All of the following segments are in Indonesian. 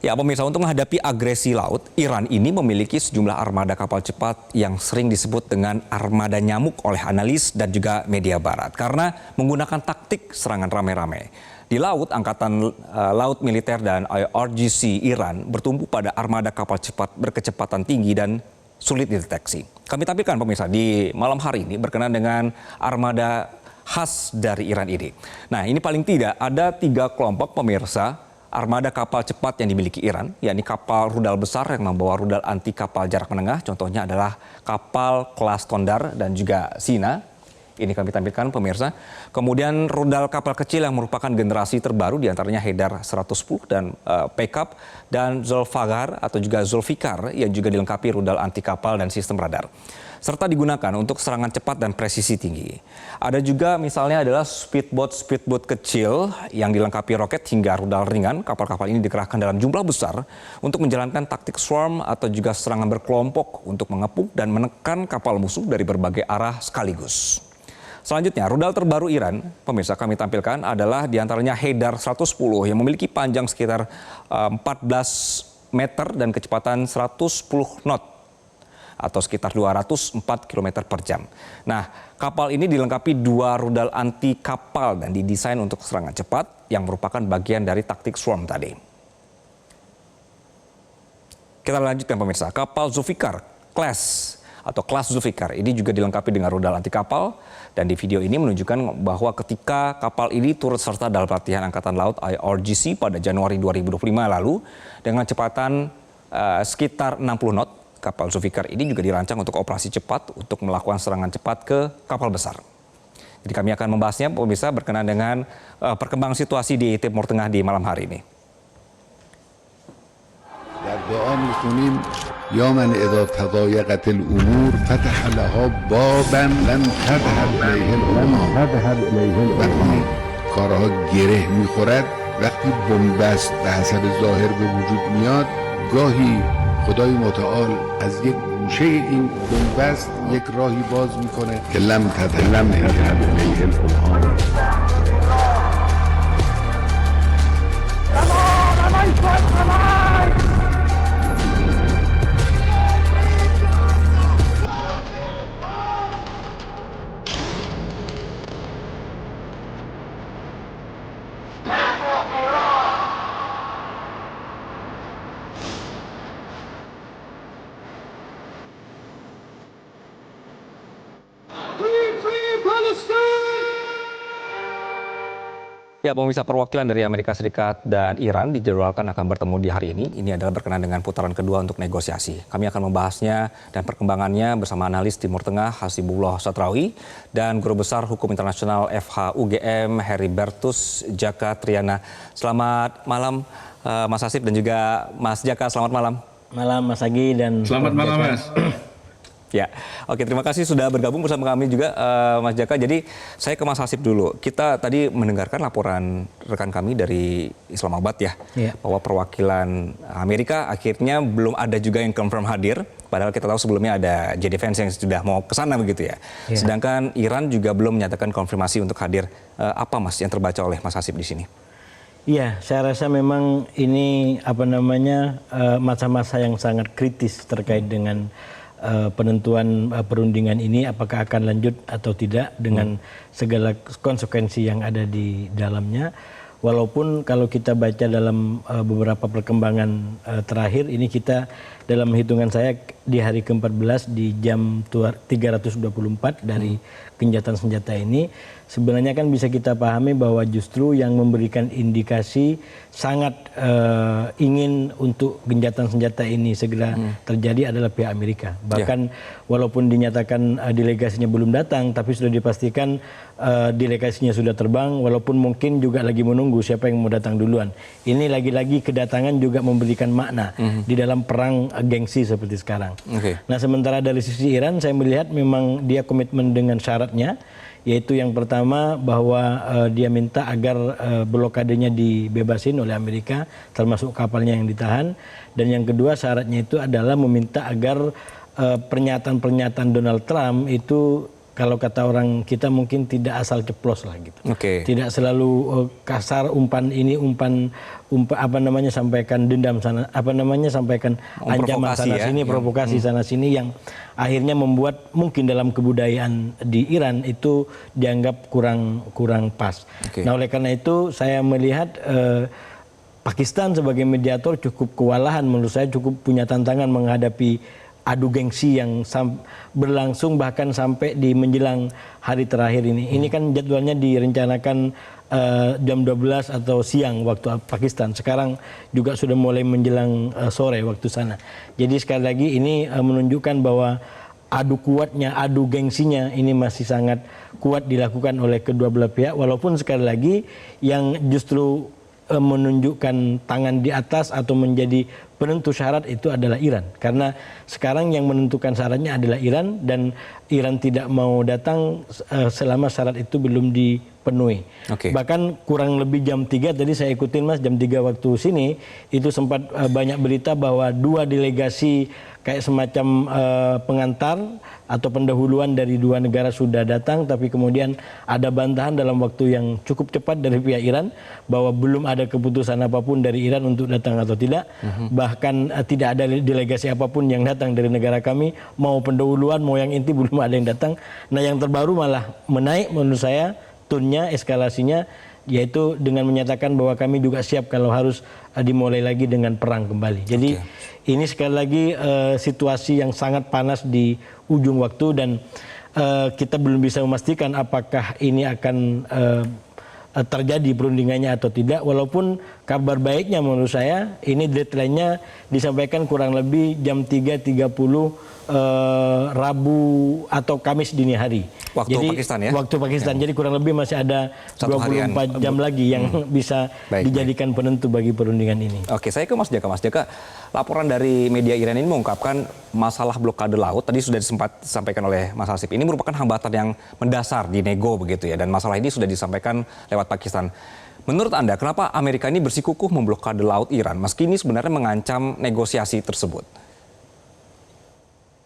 Ya, pemirsa, untuk menghadapi agresi laut, Iran ini memiliki sejumlah armada kapal cepat yang sering disebut dengan armada nyamuk oleh analis dan juga media barat karena menggunakan taktik serangan rame-rame. Di laut, Angkatan Laut Militer dan IRGC Iran bertumpu pada armada kapal cepat berkecepatan tinggi dan sulit dideteksi. Kami tampilkan pemirsa di malam hari ini berkenaan dengan armada khas dari Iran ini. Nah, ini paling tidak ada 3 kelompok pemirsa armada kapal cepat yang dimiliki Iran, yakni kapal rudal besar yang membawa rudal anti kapal jarak menengah. Contohnya adalah kapal kelas Tondar dan juga Sina. Ini kami tampilkan pemirsa. Kemudian rudal kapal kecil yang merupakan generasi terbaru diantaranya Haidar 110 dan Pekap dan Zulfikar atau juga Zulfikar yang juga dilengkapi rudal anti kapal dan sistem radar. Serta digunakan untuk serangan cepat dan presisi tinggi. Ada juga misalnya adalah speedboat kecil yang dilengkapi roket hingga rudal ringan. Kapal-kapal ini dikerahkan dalam jumlah besar untuk menjalankan taktik swarm atau juga serangan berkelompok untuk mengepung dan menekan kapal musuh dari berbagai arah sekaligus. Selanjutnya, rudal terbaru Iran, pemirsa kami tampilkan adalah diantaranya Haidar 110 yang memiliki panjang sekitar 14 meter dan kecepatan 110 knot atau sekitar 204 km per jam. Nah, kapal ini dilengkapi 2 rudal anti kapal dan didesain untuk serangan cepat yang merupakan bagian dari taktik swarm tadi. Kita lanjutkan pemirsa, kapal Zulfikar Class atau kelas Zulfikar ini juga dilengkapi dengan rudal anti kapal dan di video ini menunjukkan bahwa ketika kapal ini turut serta dalam latihan Angkatan Laut IRGC pada Januari 2025 lalu dengan kecepatan sekitar 60 knot. Kapal Zulfikar ini juga dirancang untuk operasi cepat untuk melakukan serangan cepat ke kapal besar. Jadi kami akan membahasnya pemirsa berkenaan dengan perkembangan situasi di Timur Tengah di malam hari ini. در دعا میخونیم یا من اذا تضایقت الامور فتح لها بابا لن تذهب الیه الامور وقتی کارها گره میخورد وقتی بنبست به حسب ظاهر به وجود میاد گاهی خدای متعال از یک گوشه این بنبست یک راهی باز میکنه که لم تذهب الیه الامور. Ya, pemirsa, perwakilan dari Amerika Serikat dan Iran dijadwalkan akan bertemu di hari ini. Ini adalah berkenaan dengan putaran kedua untuk negosiasi. Kami akan membahasnya dan perkembangannya bersama analis Timur Tengah Hasibullah Satrawi dan Guru Besar Hukum Internasional FH UGM Heribertus Jaka Triana. Selamat malam Mas Hasib dan juga Mas Jaka, selamat malam. Malam Mas Agi dan selamat malam Mas. Ya, oke, terima kasih sudah bergabung bersama kami juga Mas Jaka. Jadi saya ke Mas Hasib dulu. Kita tadi mendengarkan laporan rekan kami dari Islamabad ya, bahwa perwakilan Amerika akhirnya belum ada juga yang confirm hadir. Padahal kita tahu sebelumnya ada JD Vance yang sudah mau ke sana begitu ya. Sedangkan Iran juga belum menyatakan konfirmasi untuk hadir. Apa Mas yang terbaca oleh Mas Hasib di sini? Iya, saya rasa memang ini masa-masa yang sangat kritis terkait dengan penentuan perundingan ini apakah akan lanjut atau tidak dengan segala konsekuensi yang ada di dalamnya. Walaupun kalau kita baca dalam beberapa perkembangan terakhir ini kita dalam hitungan saya di hari ke-14 di jam 324 dari gencatan senjata ini sebenarnya kan bisa kita pahami bahwa justru yang memberikan indikasi sangat ingin untuk gencatan senjata ini segera terjadi adalah pihak Amerika. Bahkan walaupun dinyatakan delegasinya belum datang tapi sudah dipastikan delegasinya sudah terbang walaupun mungkin juga lagi menunggu siapa yang mau datang duluan. Ini lagi-lagi kedatangan juga memberikan makna di dalam perang gengsi seperti sekarang. Nah, sementara dari sisi Iran saya melihat memang dia komitmen dengan syaratnya, yaitu yang pertama bahwa dia minta agar blokadenya dibebasin oleh Amerika termasuk kapalnya yang ditahan, dan yang kedua syaratnya itu adalah meminta agar pernyataan-pernyataan Donald Trump itu kalau kata orang kita mungkin tidak asal ceplos lah gitu. Oke. Tidak selalu kasar umpan ini umpan apa namanya sampaikan dendam sana sampaikan ancaman sana sini provokasi sana sini yang akhirnya membuat mungkin dalam kebudayaan di Iran itu dianggap kurang pas. Oke. Nah oleh karena itu saya melihat Pakistan sebagai mediator cukup kewalahan menurut saya, cukup punya tantangan menghadapi adu gengsi yang berlangsung bahkan sampai di menjelang hari terakhir ini. Ini kan jadwalnya direncanakan jam 12 atau siang waktu Pakistan. Sekarang juga sudah mulai menjelang sore waktu sana. Jadi sekali lagi ini menunjukkan bahwa adu kuatnya, adu gengsinya ini masih sangat kuat dilakukan oleh kedua belah pihak. Walaupun sekali lagi yang justru menunjukkan tangan di atas atau menjadi penentu syarat itu adalah Iran, karena sekarang yang menentukan syaratnya adalah Iran dan Iran tidak mau datang selama syarat itu belum dipenuhi. Bahkan kurang lebih jam 3 tadi saya ikutin Mas, jam 3 waktu sini itu sempat banyak berita bahwa 2 delegasi kayak semacam pengantar atau pendahuluan dari 2 negara sudah datang, tapi kemudian ada bantahan dalam waktu yang cukup cepat dari pihak Iran bahwa belum ada keputusan apapun dari Iran untuk datang atau tidak. Bahkan tidak ada delegasi apapun yang datang dari negara kami, mau pendahuluan mau yang inti belum ada yang datang. Nah yang terbaru malah menaik menurut saya tonnya, eskalasinya, yaitu dengan menyatakan bahwa kami juga siap kalau harus dimulai lagi dengan perang kembali. Jadi ini sekali lagi situasi yang sangat panas di ujung waktu dan kita belum bisa memastikan apakah ini akan terjadi perundingannya atau tidak. Walaupun kabar baiknya menurut saya ini deadline-nya disampaikan kurang lebih jam 3.30 Rabu atau Kamis dini hari. Waktu Jadi, Pakistan ya? Waktu Pakistan. Jadi kurang lebih masih ada 24 jam lagi yang bisa dijadikan penentu bagi perundingan ini. Oke, saya ke Mas Jaka. Mas Jaka, laporan dari media Iran ini mengungkapkan masalah blokade laut, tadi sudah sempat disampaikan oleh Mas Hasib, ini merupakan hambatan yang mendasar di nego begitu ya, dan masalah ini sudah disampaikan lewat Pakistan. Menurut Anda, kenapa Amerika ini bersikukuh memblokade laut Iran, meski ini sebenarnya mengancam negosiasi tersebut?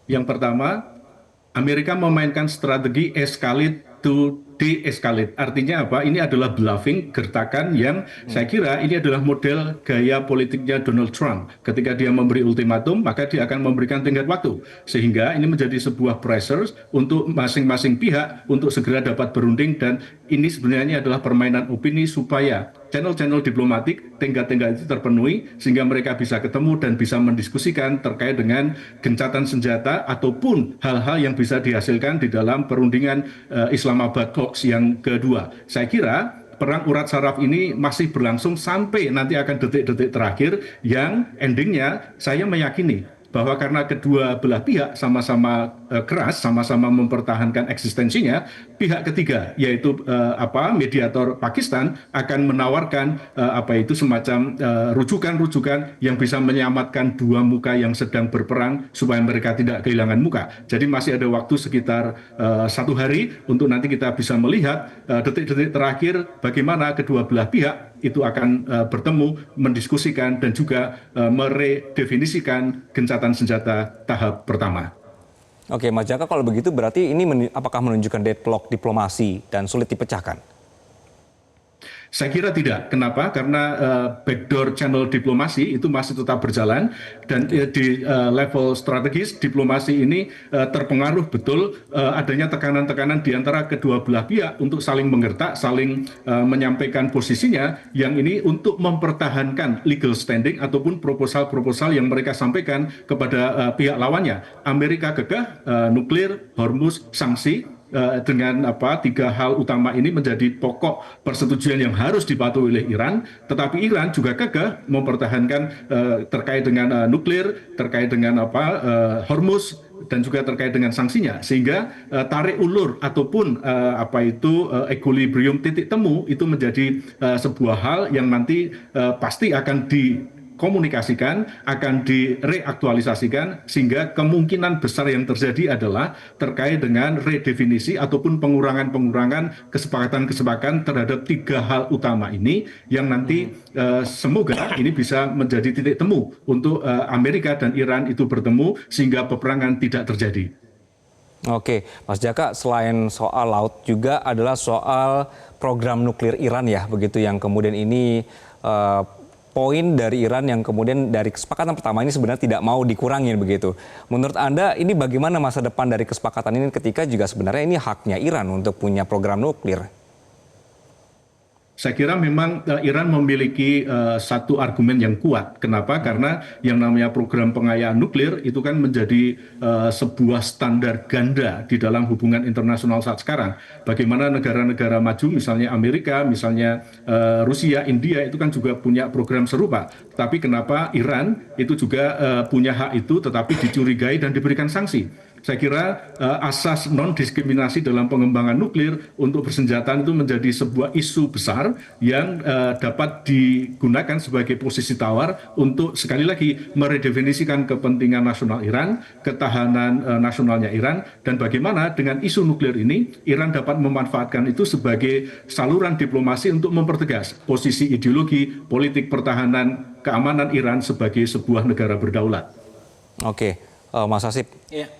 Yang pertama, Amerika memainkan strategi escalate to de-escalate. Artinya apa? Ini adalah bluffing, gertakan yang saya kira ini adalah model gaya politiknya Donald Trump. Ketika dia memberi ultimatum, maka dia akan memberikan tenggat waktu. Sehingga ini menjadi sebuah pressure untuk masing-masing pihak untuk segera dapat berunding, dan ini sebenarnya adalah permainan opini supaya channel-channel diplomatik, tenggat-tenggat itu terpenuhi sehingga mereka bisa ketemu dan bisa mendiskusikan terkait dengan gencatan senjata ataupun hal-hal yang bisa dihasilkan di dalam perundingan Islamabad Talks yang kedua. Saya kira perang urat saraf ini masih berlangsung sampai nanti akan detik-detik terakhir yang endingnya saya meyakini bahwa karena kedua belah pihak sama-sama keras, sama-sama mempertahankan eksistensinya, pihak ketiga yaitu mediator Pakistan akan menawarkan semacam rujukan-rujukan yang bisa menyelamatkan dua muka yang sedang berperang supaya mereka tidak kehilangan muka. Jadi masih ada waktu sekitar 1 hari untuk nanti kita bisa melihat detik-detik terakhir bagaimana kedua belah pihak itu akan bertemu, mendiskusikan dan juga meredefinisikan gencatan senjata tahap pertama. Oke, Mas Jaka, kalau begitu berarti ini apakah menunjukkan deadlock diplomasi dan sulit dipecahkan? Saya kira tidak. Kenapa? Karena backdoor channel diplomasi itu masih tetap berjalan dan di level strategis diplomasi ini terpengaruh betul adanya tekanan-tekanan di antara kedua belah pihak untuk saling menggertak, saling menyampaikan posisinya yang ini untuk mempertahankan legal standing ataupun proposal-proposal yang mereka sampaikan kepada pihak lawannya. Amerika kekeh nuklir, Hormuz, sanksi. Dengan 3 hal utama ini menjadi pokok persetujuan yang harus dipatuhi oleh Iran, tetapi Iran juga kekeh mempertahankan terkait dengan nuklir, terkait dengan Hormuz dan juga terkait dengan sanksinya, sehingga tarik ulur ataupun equilibrium titik temu itu menjadi sebuah hal yang nanti pasti akan dikomunikasikan, akan direaktualisasikan, sehingga kemungkinan besar yang terjadi adalah terkait dengan redefinisi ataupun pengurangan-pengurangan kesepakatan-kesepakatan terhadap 3 hal utama ini yang nanti semoga ini bisa menjadi titik temu untuk Amerika dan Iran itu bertemu sehingga peperangan tidak terjadi. Oke, Mas Jaka, selain soal laut juga adalah soal program nuklir Iran ya, begitu yang kemudian ini poin dari Iran yang kemudian dari kesepakatan pertama ini sebenarnya tidak mau dikurangin begitu. Menurut Anda ini bagaimana masa depan dari kesepakatan ini ketika juga sebenarnya ini haknya Iran untuk punya program nuklir? Saya kira memang Iran memiliki satu argumen yang kuat. Kenapa? Karena yang namanya program pengayaan nuklir itu kan menjadi sebuah standar ganda di dalam hubungan internasional saat sekarang. Bagaimana negara-negara maju, misalnya Amerika, misalnya Rusia, India, itu kan juga punya program serupa. Tapi kenapa Iran itu juga punya hak itu tetapi dicurigai dan diberikan sanksi? Saya kira asas non-diskriminasi dalam pengembangan nuklir untuk persenjataan itu menjadi sebuah isu besar yang dapat digunakan sebagai posisi tawar untuk sekali lagi meredefinisikan kepentingan nasional Iran, ketahanan nasionalnya Iran, dan bagaimana dengan isu nuklir ini Iran dapat memanfaatkan itu sebagai saluran diplomasi untuk mempertegas posisi ideologi, politik pertahanan, keamanan Iran sebagai sebuah negara berdaulat. Oke. Mas Hasib,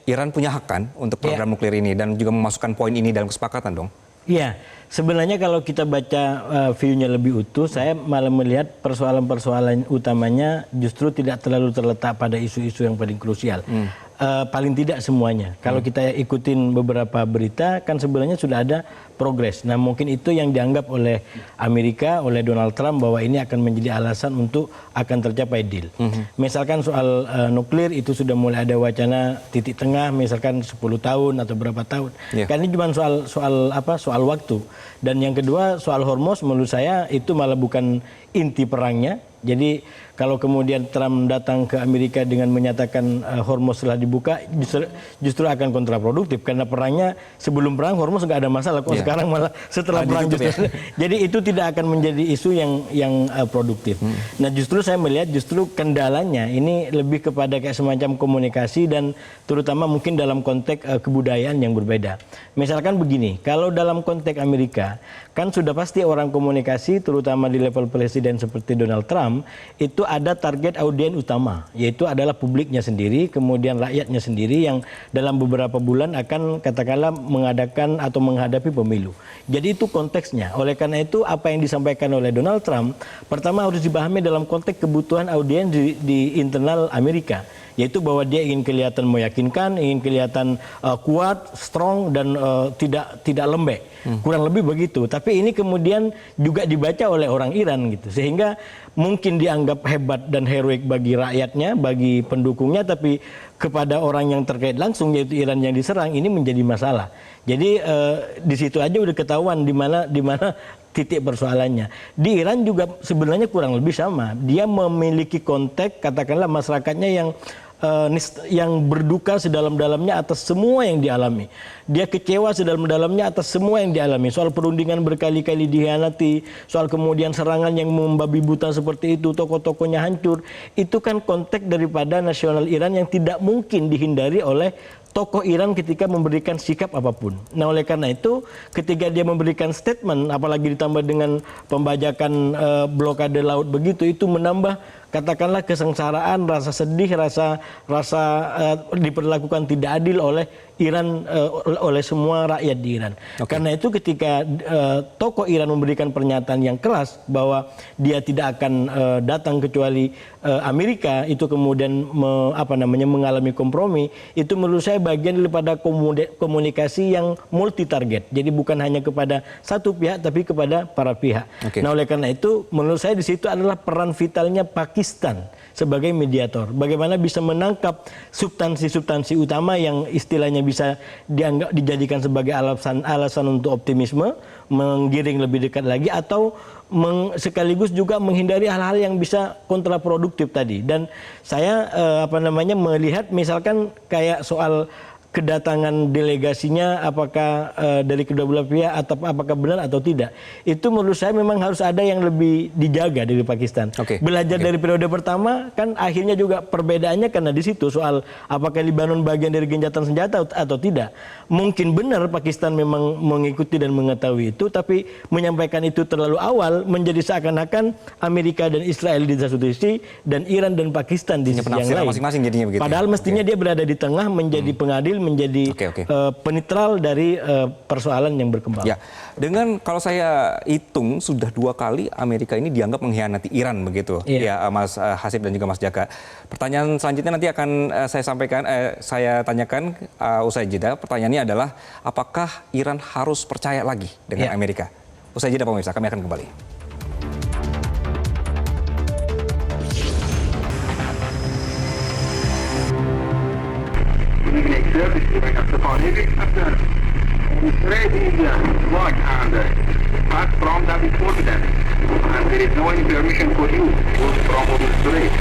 Iran punya hak kan untuk program nuklir ini dan juga memasukkan poin ini dalam kesepakatan dong? Iya, sebenarnya kalau kita baca view-nya lebih utuh, saya malah melihat persoalan-persoalan utamanya justru tidak terlalu terletak pada isu-isu yang paling krusial. Paling tidak semuanya. Kalau kita ikutin beberapa berita, kan sebenarnya sudah ada progres. Nah mungkin itu yang dianggap oleh Amerika, oleh Donald Trump bahwa ini akan menjadi alasan untuk akan tercapai deal. Misalkan soal nuklir itu sudah mulai ada wacana titik tengah, misalkan 10 tahun atau berapa tahun. Kan ini cuma soal waktu. Dan yang kedua soal Hormuz menurut saya itu malah bukan inti perangnya. Jadi kalau kemudian Trump datang ke Amerika dengan menyatakan Hormuz telah dibuka, justru akan kontraproduktif karena perangnya sebelum perang Hormuz nggak ada masalah, kok sekarang malah setelah perang justru. Jadi itu tidak akan menjadi isu yang produktif. Nah justru saya melihat justru kendalanya ini lebih kepada kayak semacam komunikasi dan terutama mungkin dalam konteks kebudayaan yang berbeda. Misalkan begini, kalau dalam konteks Amerika kan sudah pasti orang komunikasi terutama di level presiden seperti Donald Trump itu ada target audiens utama, yaitu adalah publiknya sendiri, kemudian rakyatnya sendiri yang dalam beberapa bulan akan katakanlah mengadakan atau menghadapi pemilu. Jadi itu konteksnya. Oleh karena itu apa yang disampaikan oleh Donald Trump, pertama harus dipahami dalam konteks kebutuhan audiens di internal Amerika. Yaitu bahwa dia ingin kelihatan meyakinkan, ingin kelihatan kuat, strong, dan tidak lembek. Kurang lebih begitu. Tapi ini kemudian juga dibaca oleh orang Iran gitu. Sehingga mungkin dianggap hebat dan heroik bagi rakyatnya, bagi pendukungnya, tapi kepada orang yang terkait langsung yaitu Iran yang diserang ini menjadi masalah. Jadi di situ aja udah ketahuan di mana titik persoalannya. Di Iran juga sebenarnya kurang lebih sama. Dia memiliki konteks katakanlah masyarakatnya yang berduka sedalam-dalamnya atas semua yang dialami. Dia kecewa sedalam-dalamnya atas semua yang dialami. Soal perundingan berkali-kali dikhianati, soal kemudian serangan yang membabi buta seperti itu, tokoh-tokohnya hancur. Itu kan konteks daripada nasional Iran yang tidak mungkin dihindari oleh tokoh Iran ketika memberikan sikap apapun. Nah oleh karena itu ketika dia memberikan statement, apalagi ditambah dengan pembajakan blokade laut begitu, itu menambah katakanlah kesengsaraan, rasa sedih, rasa diperlakukan tidak adil oleh Iran, oleh semua rakyat di Iran. Karena itu ketika tokoh Iran memberikan pernyataan yang keras bahwa dia tidak akan datang kecuali Amerika, itu kemudian mengalami kompromi, itu menurut saya bagian daripada komunikasi yang multi target. Jadi bukan hanya kepada satu pihak tapi kepada para pihak. Nah oleh karena itu menurut saya di situ adalah peran vitalnya Pakistan sebagai mediator. Bagaimana bisa menangkap substansi-substansi utama yang istilahnya bisa dijadikan sebagai alasan untuk optimisme, menggiring lebih dekat lagi, atau sekaligus juga menghindari hal-hal yang bisa kontraproduktif tadi. Dan saya melihat misalkan kayak soal kedatangan delegasinya apakah dari kedua belah pihak atau apakah benar atau tidak, itu menurut saya memang harus ada yang lebih dijaga dari Pakistan. Belajar dari periode pertama kan akhirnya juga perbedaannya karena di situ soal apakah Lebanon bagian dari gencatan senjata atau tidak. Mungkin benar Pakistan memang mengikuti dan mengetahui itu, tapi menyampaikan itu terlalu awal menjadi seakan-akan Amerika dan Israel di satu sisi dan Iran dan Pakistan di sisi yang lain. Masing-masing jadinya begitu. Padahal mestinya dia berada di tengah menjadi pengadil, tampil menjadi penetral dari persoalan yang berkembang. Ya, dengan kalau saya hitung sudah 2 kali Amerika ini dianggap mengkhianati Iran begitu, ya Mas Hasib dan juga Mas Jaka. Pertanyaan selanjutnya nanti akan saya tanyakan usai jeda. Pertanyaannya adalah apakah Iran harus percaya lagi dengan Amerika? Usai jeda pemirsa, kami akan kembali. From that before that, and there is no any permission for you to from over Suez.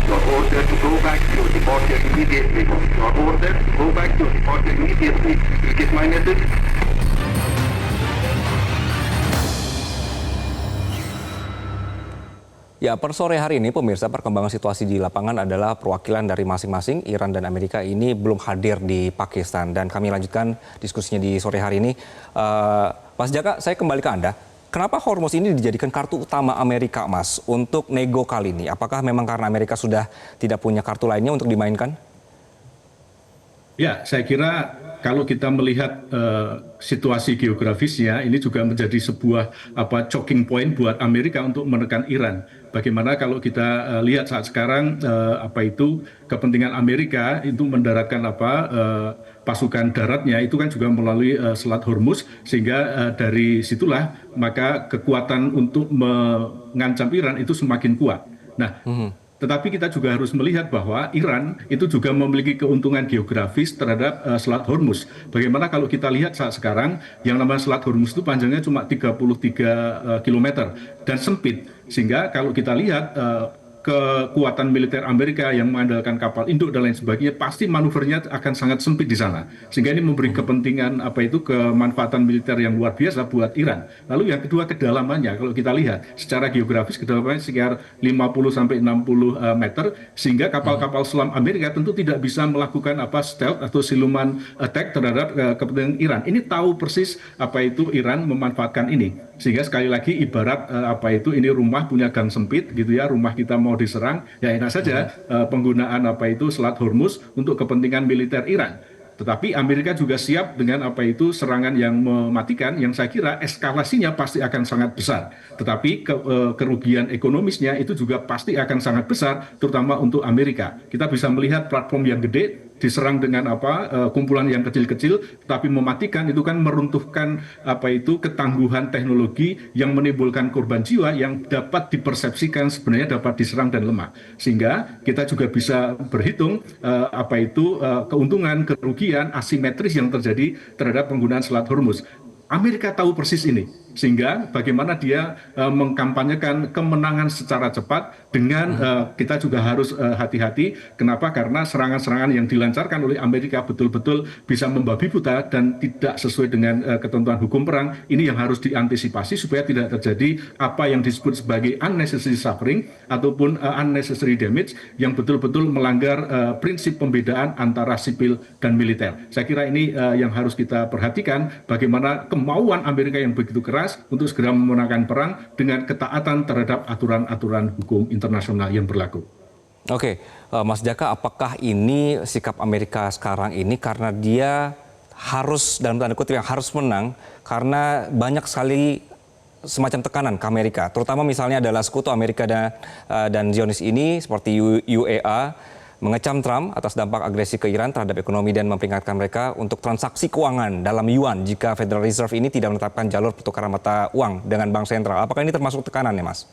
You are ordered to go back to your departure immediately. You are ordered to go back to your departure immediately. You get my message? Ya, per sore hari ini pemirsa, perkembangan situasi di lapangan adalah perwakilan dari masing-masing Iran dan Amerika ini belum hadir di Pakistan. Dan kami lanjutkan diskusinya di sore hari ini. Mas Jaka, saya kembali ke Anda. Kenapa Hormuz ini dijadikan kartu utama Amerika, Mas, untuk nego kali ini? Apakah memang karena Amerika sudah tidak punya kartu lainnya untuk dimainkan? Ya, saya kira kalau kita melihat situasi geografisnya, ini juga menjadi sebuah choking point buat Amerika untuk menekan Iran. Bagaimana kalau kita lihat saat sekarang kepentingan Amerika itu mendaratkan pasukan daratnya itu kan juga melalui Selat Hormuz, sehingga dari situlah maka kekuatan untuk mengancam Iran itu semakin kuat. Nah, tetapi kita juga harus melihat bahwa Iran itu juga memiliki keuntungan geografis terhadap Selat Hormuz. Bagaimana kalau kita lihat saat sekarang, yang namanya Selat Hormuz itu panjangnya cuma 33 km dan sempit. Sehingga kalau kita lihat kekuatan militer Amerika yang mengandalkan kapal induk dan lain sebagainya, pasti manuvernya akan sangat sempit di sana. Sehingga ini memberi kepentingan kemanfaatan militer yang luar biasa buat Iran. Lalu yang kedua, kedalamannya. Kalau kita lihat secara geografis, kedalamannya sekitar 50 sampai 60 meter, sehingga kapal-kapal selam Amerika tentu tidak bisa melakukan stealth atau siluman attack terhadap kepentingan Iran. Ini tahu persis Iran memanfaatkan ini. Sehingga sekali lagi ibarat ini rumah punya gang sempit gitu ya, rumah kita mau diserang, ya enak saja penggunaan Selat Hormuz untuk kepentingan militer Iran. Tetapi Amerika juga siap dengan serangan yang mematikan, yang saya kira eskalasinya pasti akan sangat besar. Tetapi kerugian ekonomisnya itu juga pasti akan sangat besar, terutama untuk Amerika. Kita bisa melihat platform yang gede diserang dengan kumpulan yang kecil-kecil, tapi mematikan itu kan meruntuhkan ketangguhan teknologi yang menimbulkan korban jiwa yang dapat dipersepsikan sebenarnya dapat diserang dan lemah. Sehingga kita juga bisa berhitung keuntungan, kerugian asimetris yang terjadi terhadap penggunaan Selat Hormuz. Amerika tahu persis ini, sehingga bagaimana dia mengkampanyekan kemenangan secara cepat dengan kita juga harus hati-hati. Kenapa? Karena serangan-serangan yang dilancarkan oleh Amerika betul-betul bisa membabi buta dan tidak sesuai dengan ketentuan hukum perang. Ini yang harus diantisipasi supaya tidak terjadi apa yang disebut sebagai unnecessary suffering ataupun unnecessary damage yang betul-betul melanggar prinsip pembedaan antara sipil dan militer. Saya kira ini yang harus kita perhatikan, bagaimana kemauan Amerika yang begitu keras untuk segera memenangkan perang dengan ketaatan terhadap aturan-aturan hukum internasional yang berlaku. Oke, Mas Jaka, apakah ini sikap Amerika sekarang ini karena dia harus, dalam tanda kutip, yang harus menang karena banyak sekali semacam tekanan ke Amerika, terutama misalnya adalah sekutu Amerika dan Zionis ini seperti UEA mengecam Trump atas dampak agresi ke Iran terhadap ekonomi dan memperingatkan mereka untuk transaksi keuangan dalam yuan jika Federal Reserve ini tidak menetapkan jalur pertukaran mata uang dengan bank sentral. Apakah ini termasuk tekanan ya, Mas?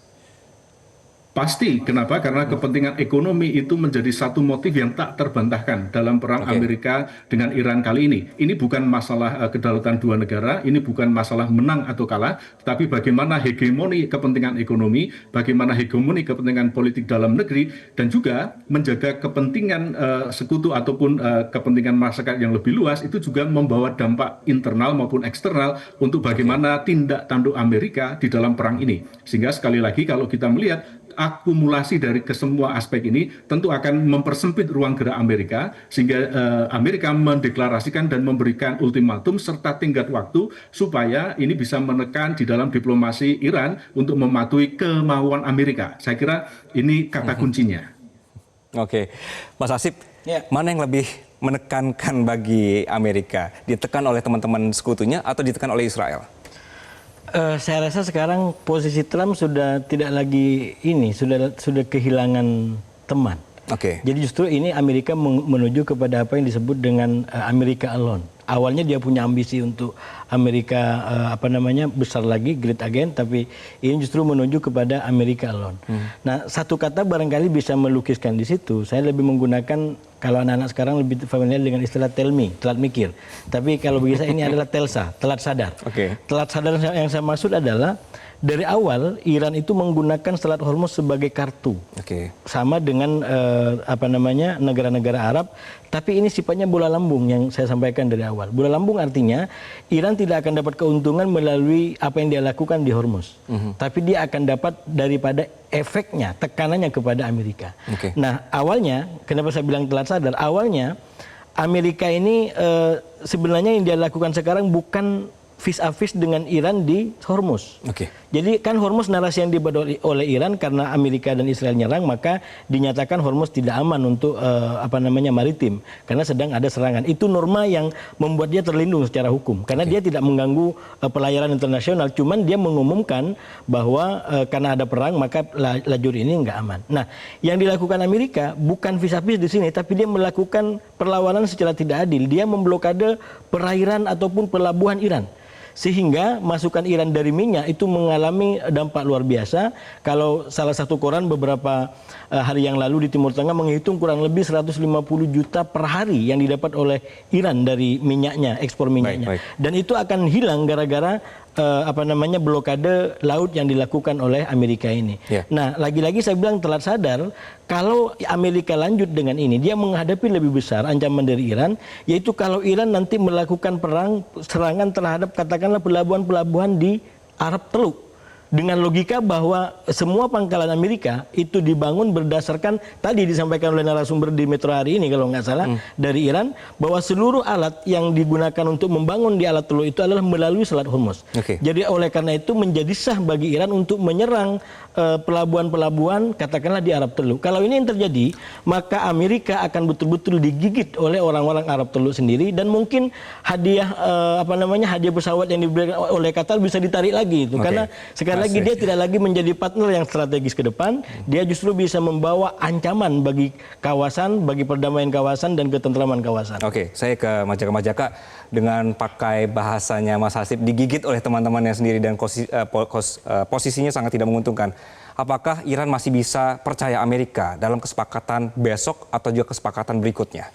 Pasti. Kenapa? Karena kepentingan ekonomi itu menjadi satu motif yang tak terbantahkan dalam perang Amerika dengan Iran kali ini. Ini bukan masalah kedaulatan dua negara, ini bukan masalah menang atau kalah, tetapi bagaimana hegemoni kepentingan ekonomi, bagaimana hegemoni kepentingan politik dalam negeri, dan juga menjaga kepentingan sekutu ataupun kepentingan masyarakat yang lebih luas, itu juga membawa dampak internal maupun eksternal untuk bagaimana tindak tanduk Amerika di dalam perang ini. Sehingga sekali lagi kalau kita melihat akumulasi dari kesemua aspek ini tentu akan mempersempit ruang gerak Amerika, sehingga Amerika mendeklarasikan dan memberikan ultimatum serta tenggat waktu supaya ini bisa menekan di dalam diplomasi Iran untuk mematuhi kemauan Amerika. Saya kira ini kata kuncinya. Oke, Mas Hasib, mana yang lebih menekankan bagi Amerika? Ditekan oleh teman-teman sekutunya atau ditekan oleh Israel? Saya rasa sekarang posisi Trump sudah tidak lagi ini, sudah kehilangan teman. Oke. Jadi justru ini Amerika menuju kepada apa yang disebut dengan America Alone. Awalnya dia punya ambisi untuk Amerika besar lagi, great again, tapi ini justru menuju kepada America Alone. Nah, satu kata barangkali bisa melukiskan di situ. Saya lebih menggunakan, kalau anak-anak sekarang lebih familiar dengan istilah tell me, telat mikir. Tapi kalau bagi saya ini adalah telsa, telat sadar. Oke. Telat sadar yang saya maksud adalah dari awal Iran itu menggunakan Selat Hormuz sebagai kartu. Oke. Sama dengan negara-negara Arab, tapi ini sifatnya bola lambung yang saya sampaikan dari awal. Bola lambung artinya Iran tidak akan dapat keuntungan melalui apa yang dia lakukan di Hormuz, tapi dia akan dapat daripada efeknya, tekanannya kepada Amerika. Oke. Nah, awalnya, kenapa saya bilang telat sadar? Awalnya Amerika ini sebenarnya yang dia lakukan sekarang bukan vis a vis dengan Iran di Hormuz. Oke. Jadi kan Hormuz narasi yang dibuat oleh Iran karena Amerika dan Israel nyerang, maka dinyatakan Hormuz tidak aman untuk maritim karena sedang ada serangan. Itu norma yang membuat dia terlindung secara hukum karena dia tidak mengganggu pelayaran internasional, cuman dia mengumumkan bahwa karena ada perang maka lajur ini nggak aman. Nah, yang dilakukan Amerika bukan vis a vis di sini, tapi dia melakukan perlawanan secara tidak adil. Dia memblokade perairan ataupun pelabuhan Iran. Sehingga masukan Iran dari minyak itu mengalami dampak luar biasa. Kalau salah satu koran beberapa hari yang lalu di Timur Tengah menghitung kurang lebih 150 juta per hari yang didapat oleh Iran dari minyaknya, ekspor minyaknya. Baik. Dan itu akan hilang gara-gara blokade laut yang dilakukan oleh Amerika ini. Yeah. Nah, lagi-lagi saya bilang telat sadar, kalau Amerika lanjut dengan ini, dia menghadapi lebih besar ancaman dari Iran, yaitu kalau Iran nanti melakukan serangan terhadap katakanlah pelabuhan-pelabuhan di Arab Teluk. Dengan logika bahwa semua pangkalan Amerika itu dibangun berdasarkan tadi disampaikan oleh narasumber di Metro hari ini kalau nggak salah dari Iran, bahwa seluruh alat yang digunakan untuk membangun di alat teluk itu adalah melalui Selat Hormuz. Oke. Jadi oleh karena itu menjadi sah bagi Iran untuk menyerang pelabuhan-pelabuhan katakanlah di Arab Teluk. Kalau ini yang terjadi, maka Amerika akan betul-betul digigit oleh orang-orang Arab Teluk sendiri dan mungkin hadiah hadiah pesawat yang diberikan oleh Qatar bisa ditarik lagi itu. Oke. Karena sekali lagi dia tidak lagi menjadi partner yang strategis ke depan, dia justru bisa membawa ancaman bagi kawasan, bagi perdamaian kawasan dan ketentraman kawasan. Oke, saya ke Majaka dengan pakai bahasanya Mas Hasib, digigit oleh teman-temannya sendiri dan posisinya sangat tidak menguntungkan. Apakah Iran masih bisa percaya Amerika dalam kesepakatan besok atau juga kesepakatan berikutnya?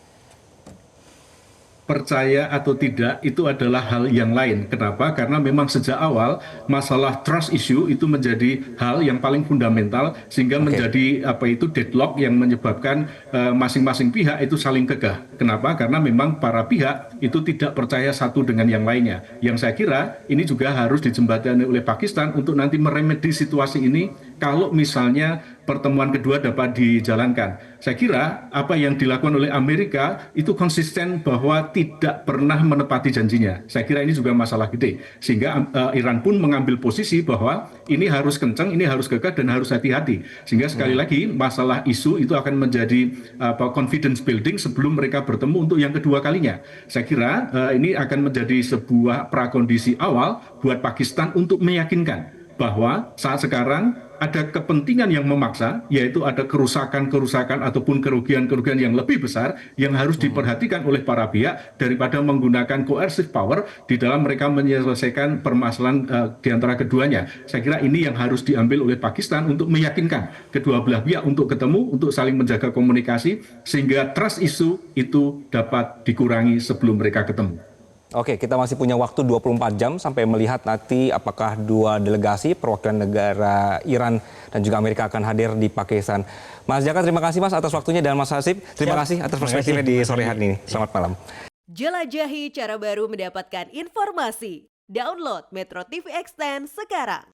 Percaya atau tidak itu adalah hal yang lain. Kenapa? Karena memang sejak awal masalah trust issue itu menjadi hal yang paling fundamental sehingga menjadi deadlock yang menyebabkan masing-masing pihak itu saling kekeh. Kenapa? Karena memang para pihak itu tidak percaya satu dengan yang lainnya. Yang saya kira ini juga harus dijembatani oleh Pakistan untuk nanti meremedi situasi ini kalau misalnya pertemuan kedua dapat dijalankan. Saya kira apa yang dilakukan oleh Amerika itu konsisten bahwa tidak pernah menepati janjinya. Saya kira ini juga masalah gede. Sehingga Iran pun mengambil posisi bahwa ini harus kencang, ini harus gagah dan harus hati-hati. Sehingga sekali lagi masalah isu itu akan menjadi confidence building sebelum mereka bertemu untuk yang kedua kalinya. Saya kira ini akan menjadi sebuah prakondisi awal buat Pakistan untuk meyakinkan bahwa saat sekarang ada kepentingan yang memaksa, yaitu ada kerusakan-kerusakan ataupun kerugian-kerugian yang lebih besar yang harus diperhatikan oleh para pihak daripada menggunakan coercive power di dalam mereka menyelesaikan permasalahan di antara keduanya. Saya kira ini yang harus diambil oleh Pakistan untuk meyakinkan kedua belah pihak untuk ketemu, untuk saling menjaga komunikasi sehingga trust issue itu dapat dikurangi sebelum mereka ketemu. Oke, kita masih punya waktu 24 jam sampai melihat nanti apakah dua delegasi perwakilan negara Iran dan juga Amerika akan hadir di Pakistan. Mas Jaka, terima kasih Mas atas waktunya, dan Mas Hasib, terima kasih atas perspektifnya di sore hari ini. Selamat malam. Jelajahi cara baru mendapatkan informasi. Download Metro TV Extend sekarang.